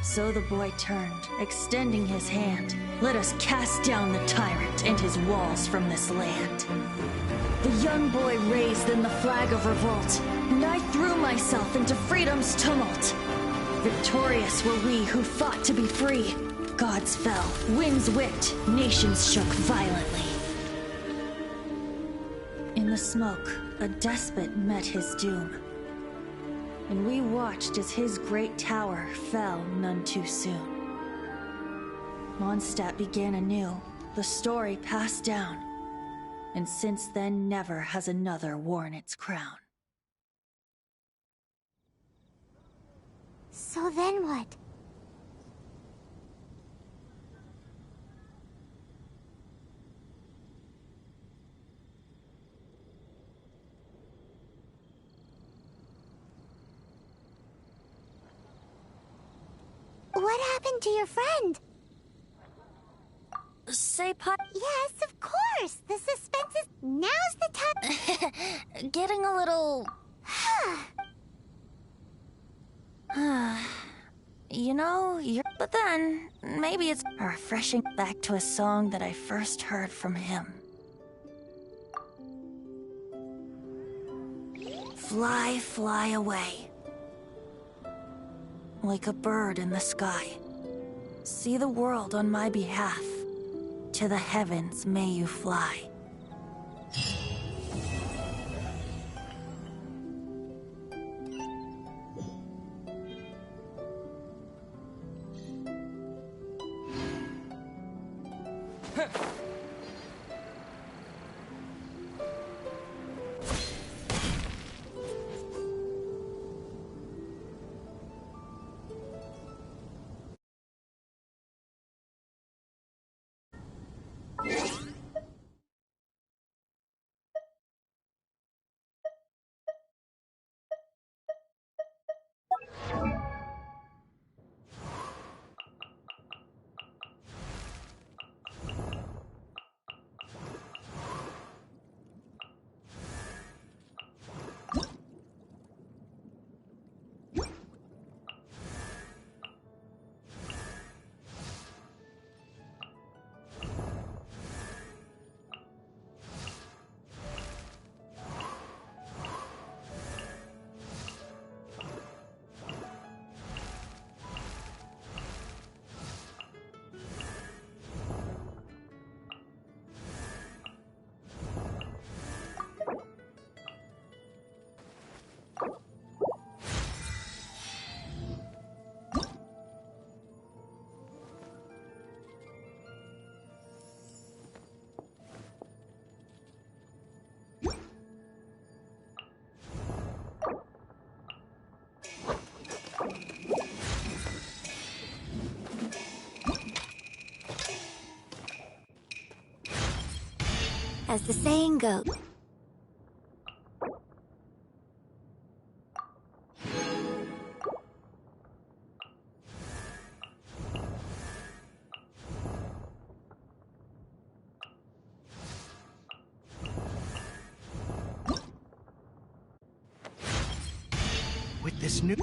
So the boy turned, extending his hand. Let us cast down the tyrant and his walls from this land. The young boy raised then the flag of revolt, and I threw myself into freedom's tumult. Victorious were we who fought to be free. Gods fell, winds whipped, nations shook violently. In the smoke, a despot met his doom. And we watched as his great tower fell none too soon. Mondstadt began anew, the story passed down, and since then never has another worn its crown. So then what? What happened to your friend? Say, Pot. Yes, of course. The suspense is... Now's the time. Getting a little... You know, but then, maybe it's refreshing back to a song that I first heard from him. Fly, fly away. Like a bird in the sky. See the world on my behalf. To the heavens may you fly. As the saying goes. With this new...